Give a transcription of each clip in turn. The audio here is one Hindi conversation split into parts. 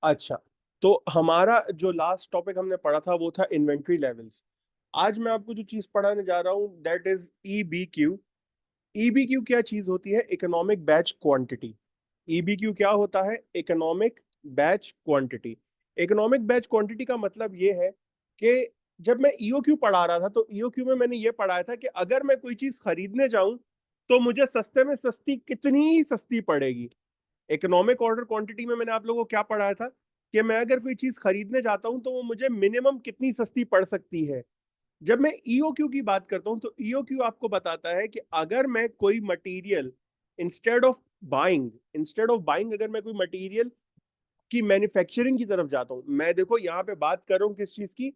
अच्छा, तो हमारा जो लास्ट टॉपिक हमने पढ़ा था वो था इन्वेंट्री लेवल्स। आज मैं आपको जो चीज पढ़ाने जा रहा हूँ दैट इज EBQ। EBQ क्या चीज होती है? Economic batch quantity. EBQ क्या होता है? Economic batch quantity. Economic batch quantity का मतलब ये है कि जब मैं EOQ पढ़ा रहा था तो EOQ में मैंने ये पढ़ाया था कि अगर मैं कोई चीज खरीदने जाऊं तो मुझे सस्ते में सस्ती कितनी सस्ती पड़ेगी। इकोनॉमिक ऑर्डर क्वांटिटी में मैंने आप लोगों को क्या पढ़ाया था कि मैं अगर कोई चीज खरीदने जाता हूं तो वो मुझे मिनिमम कितनी सस्ती पड़ सकती है। जब मैं EOQ की बात करता हूं तो EOQ आपको बताता है कि अगर मैं कोई मटेरियल इंस्टेड ऑफ बाइंग अगर मैं कोई मटेरियल की मैन्युफैक्चरिंग की तरफ जाता हूं, मैं देखो यहाँ पे बात कर रहा हूँ किस चीज की?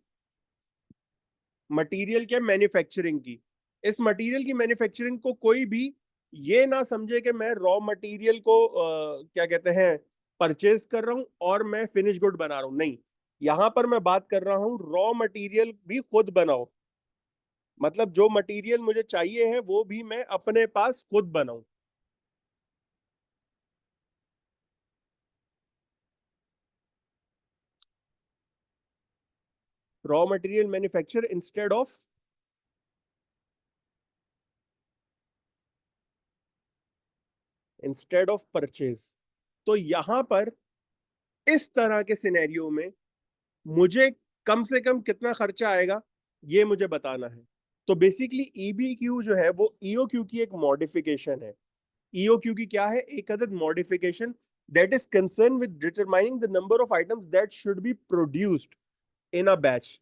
मटेरियल के मैन्युफैक्चरिंग की। इस मटेरियल की मैन्युफैक्चरिंग को कोई भी ये ना समझे कि मैं रॉ मटेरियल को क्या कहते हैं, परचेज कर रहा हूं और मैं फिनिश गुड बना रहा हूं। नहीं, यहां पर मैं बात कर रहा हूं रॉ मटेरियल भी खुद बनाओ। मतलब जो मटेरियल मुझे चाहिए है वो भी मैं अपने पास खुद बनाऊं। Raw material manufacture instead of purchase. तो यहां पर इस तरह के सिनेरियो में मुझे कम से कम कितना खर्चा आएगा ये मुझे बताना है। तो बेसिकली EBQ जो है वो EOQ की एक मॉडिफिकेशन है। EOQ की क्या है? एक अदद modification that is concern with determining the number of items that should be produced in a batch.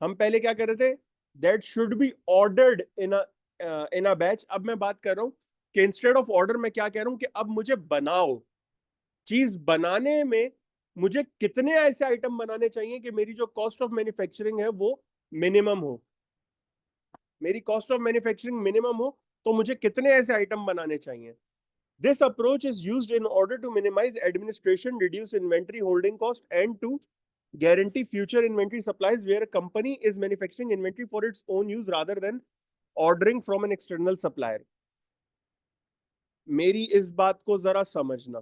हम पहले क्या कर रहे थे? That should be ordered in a batch. अब मैं बात कर रहा हूं कि इंस्टेड ऑफ ऑर्डर मैं क्या कह रहा हूं कि अब मुझे बनाओ। चीज बनाने में मुझे कितने ऐसे आइटम बनाने चाहिए कि मेरी जो कॉस्ट ऑफ मैन्युफैक्चरिंग है वो मिनिमम हो। मेरी कॉस्ट ऑफ मैन्युफैक्चरिंग मिनिमम हो तो मुझे कितने ऐसे आइटम बनाने चाहिए। This approach is used in order to minimise administration, reduce inventory holding cost and to guarantee future inventory supplies where a company is manufacturing inventory for its own use rather than ordering from an external supplier। मेरी इस बात को जरा समझना,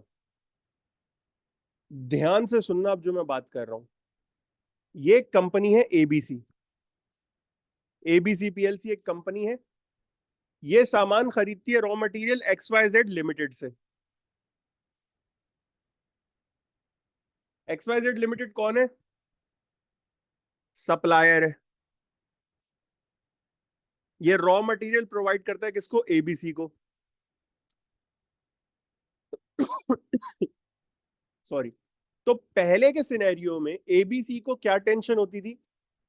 ध्यान से सुनना। अब जो मैं बात कर रहा हूं, ये कंपनी है ABC। ABC PLC एक कंपनी है। ये सामान खरीदती है रॉ मटेरियल XYZ लिमिटेड से। XYZ लिमिटेड कौन है? सप्लायर है। ये रॉ मटेरियल प्रोवाइड करता है किसको? ABC को। सॉरी। तो पहले के सिनेरियो में ABC को क्या टेंशन होती थी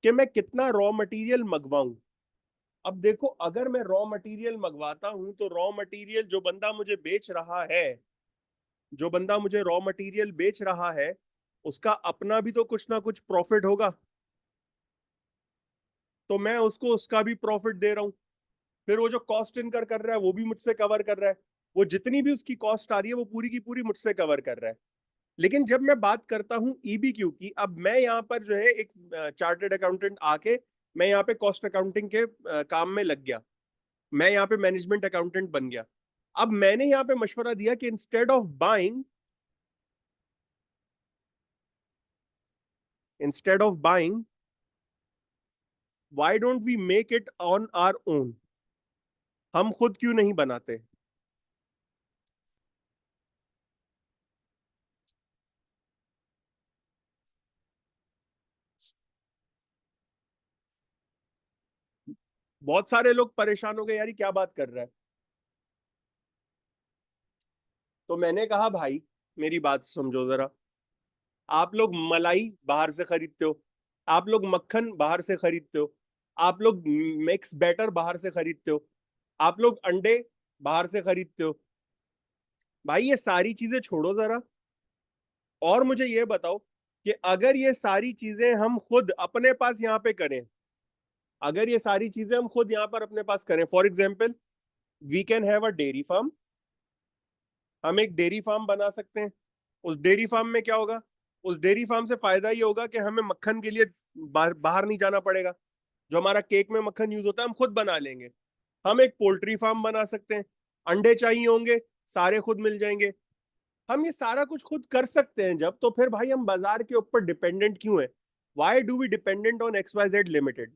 कि मैं कितना रॉ मटेरियल मंगवाऊं। अब देखो, अगर मैं रॉ मटेरियल मंगवाता हूं तो रॉ मटेरियल जो बंदा मुझे रॉ मटेरियल बेच रहा है उसका अपना भी तो कुछ ना कुछ प्रॉफिट होगा। तो मैं उसको उसका भी प्रॉफिट दे रहा हूँ। फिर वो जो कॉस्ट इनकर कर रहा है वो भी मुझसे कवर कर रहा है। वो जितनी भी उसकी कॉस्ट आ रही है वो पूरी की पूरी मुझसे कवर कर रहा है। लेकिन जब मैं बात करता हूँ EBQ की, अब मैं यहाँ पर जो है एक चार्टर्ड अकाउंटेंट आके मैं यहाँ पे कॉस्ट अकाउंटिंग के काम में लग गया। मैं यहाँ पे मैनेजमेंट अकाउंटेंट बन गया। अब मैंने यहाँ पे मशवरा दिया कि instead of buying why don't we make it on our own. हम खुद क्यों नहीं बनाते? बहुत सारे लोग परेशान हो गए, यार ये क्या बात कर रहा है। तो मैंने कहा भाई, मेरी बात समझो जरा। आप लोग मलाई बाहर से खरीदते हो, आप लोग मक्खन बाहर से खरीदते हो, आप लोग मिक्स बैटर बाहर से खरीदते हो, आप लोग अंडे बाहर से खरीदते हो। भाई ये सारी चीजें छोड़ो जरा, और मुझे ये बताओ कि अगर ये सारी चीजें हम खुद अपने पास यहाँ पे करें, अगर ये सारी चीजें हम खुद यहाँ पर अपने पास करें, for example we can have a dairy farm. हम एक डेयरी फार्म बना सकते हैं। उस डेयरी फार्म में क्या होगा? उस डेयरी फार्म से फायदा ये होगा कि हमें मक्खन के लिए बाहर नहीं जाना पड़ेगा। जो हमारा केक में मक्खन यूज होता है हम खुद बना लेंगे। हम एक पोल्ट्री फार्म बना सकते हैं। अंडे चाहिए होंगे, सारे खुद मिल जाएंगे। हम ये सारा कुछ खुद कर सकते हैं जब, तो फिर भाई हम बाजार के ऊपर डिपेंडेंट क्यों है? Why do we dependent on XYZ limited?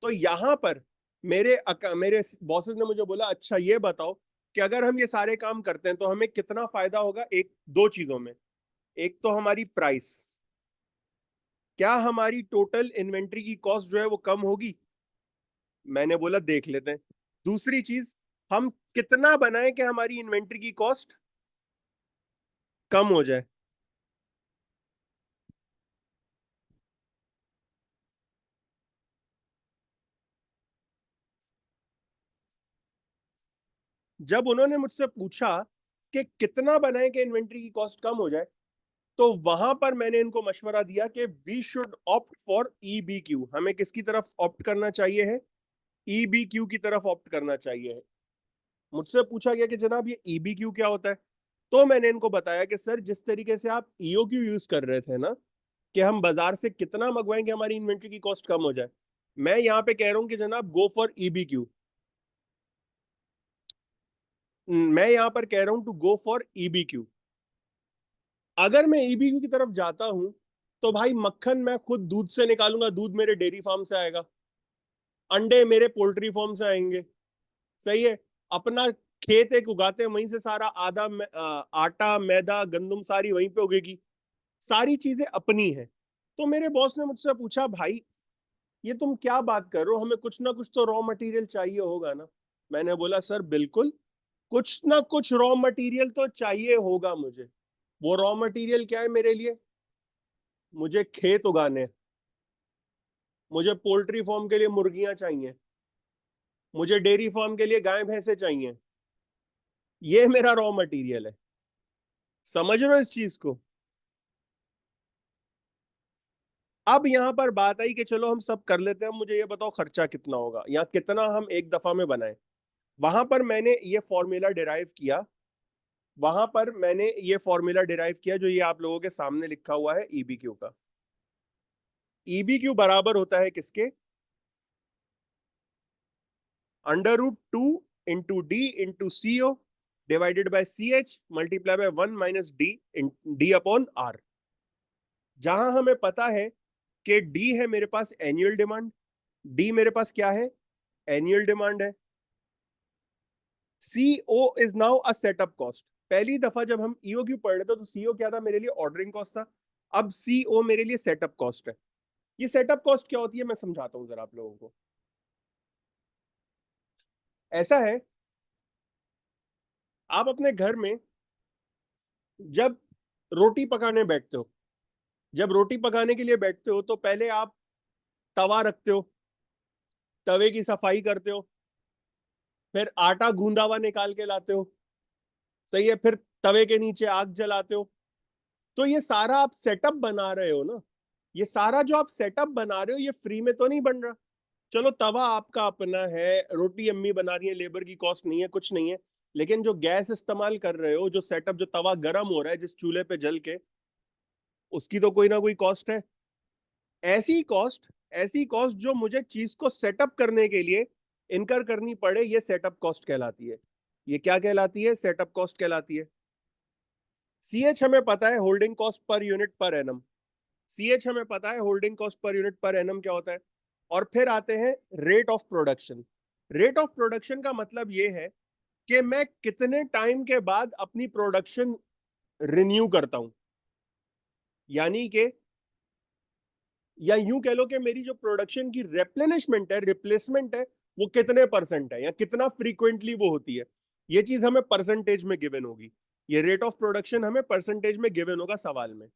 तो यहाँ पर मेरे बॉसेस ने मुझे बोला, अच्छा ये बताओ कि अगर हम ये सारे काम करते हैं तो हमें कितना फायदा होगा। एक दो चीजों में, एक तो हमारी प्राइस, क्या हमारी टोटल इन्वेंट्री की कॉस्ट जो है वो कम होगी? मैंने बोला देख लेते हैं। दूसरी चीज, हम कितना बनाए कि हमारी इन्वेंट्री की कॉस्ट कम हो जाए। जब उन्होंने मुझसे पूछा कि कितना बनाए कि इन्वेंट्री की कॉस्ट कम हो जाए, तो वहां पर मैंने इनको मशवरा दिया कि we should opt for EBQ। हमें किसकी तरफ ऑप्ट करना चाहिए है? EBQ की तरफ ऑप्ट करना चाहिए है। मुझसे पूछा गया कि जनाब ये EBQ क्या होता है? तो मैंने इनको बताया कि सर, जिस तरीके से आप EOQ यूज कर रहे थे ना, कि हम बाजार से कितना मंगवाएंगे हमारी इन्वेंट्री की कॉस्ट कम हो जाए, मैं यहाँ पे कह रहा हूँ कि जनाब गो फॉर EBQ। मैं यहाँ पर कह रहा हूँ टू गो फॉर EBQ। अगर मैं EBQ की तरफ जाता हूं, तो भाई मक्खन मैं खुद दूध से निकालूंगा, दूध मेरे डेयरी फार्म से आएगा, अंडे मेरे पोल्ट्री फार्म से आएंगे। सही है। अपना खेत एक उगाते हैं, वहीं से सारा आटा मैदा गंदुम सारी वहीं पे उगेगी। सारी चीजें अपनी है। तो मेरे बॉस ने मुझसे पूछा, भाई ये तुम क्या बात कर रहे हो, हमें कुछ ना कुछ तो रॉ मटेरियल चाहिए होगा ना? मैंने बोला सर बिल्कुल, कुछ ना कुछ रॉ मटेरियल तो चाहिए होगा मुझे। वो रॉ मटेरियल क्या है मेरे लिए? मुझे खेत उगाने हैं, मुझे पोल्ट्री फार्म के लिए मुर्गियां चाहिए, मुझे डेयरी फार्म के लिए गाय भैंसे चाहिए। ये मेरा रॉ मटेरियल है। समझ रहे हो इस चीज को? अब यहां पर बात आई कि चलो हम सब कर लेते हैं, मुझे ये बताओ खर्चा कितना होगा या कितना हम एक दफा में बनाए। वहां पर मैंने ये फॉर्मूला डिराइव किया। वहां पर मैंने ये फॉर्मूला डिराइव किया जो ये आप लोगों के सामने लिखा हुआ है EBQ का। EBQ बराबर होता है किसके? √2 into D into CO divided by CH multiply by 1 minus D upon R। जहां हमें पता है कि D है मेरे पास एनुअल डिमांड। D मेरे पास क्या है? एनुअल डिमांड है। CO is now a setup cost. पहली दफा जब हम EOQ पढ़ रहे थे तो CO क्या था मेरे लिए? ऑर्डरिंग कॉस्ट था। अब CO मेरे लिए सेटअप कॉस्ट है। ये सेटअप कॉस्ट क्या होती है मैं समझाता हूँ जरा आप लोगों को। ऐसा है, आप अपने घर में जब रोटी पकाने बैठते हो, जब रोटी पकाने के लिए बैठते हो तो पहले आप तवा रखते हो, तवे की सफाई करते हो, फिर आटा गूंदा हुआ निकाल के लाते हो। सही है। फिर तवे के नीचे आग जलाते हो। तो ये सारा आप सेटअप बना रहे हो ना, ये सारा जो आप सेटअप बना रहे हो ये फ्री में तो नहीं बन रहा। चलो तवा आपका अपना है, रोटी अम्मी बना रही है, लेबर की कॉस्ट नहीं है, कुछ नहीं है। लेकिन जो गैस इस्तेमाल कर रहे हो, जो सेटअप, जो तवा गर्म हो रहा है जिस चूल्हे पे जल के, उसकी तो कोई ना कोई कॉस्ट है। ऐसी कॉस्ट जो मुझे चीज को सेटअप करने के लिए इनकर करनी पड़े, ये सेटअप कॉस्ट कहलाती है। ये क्या कहलाती है? सेटअप कॉस्ट कहलाती है। CH हमें पता है holding cost per unit per annum. CH हमें पता है holding cost per unit per annum क्या होता है। और फिर आते हैं rate of production. Rate of production का मतलब ये है कि मैं कितने टाइम के बाद अपनी प्रोडक्शन रिन्यू करता हूं। यानी कि, या यूं कह लो कि मेरी जो प्रोडक्शन की रेप्लेनिशमेंट है, रिप्लेसमेंट है, वो कितने परसेंट है या कितना फ्रीक्वेंटली वो होती है। ये चीज हमें परसेंटेज में गिवन होगी। ये रेट ऑफ प्रोडक्शन हमें परसेंटेज में गिवन होगा सवाल में।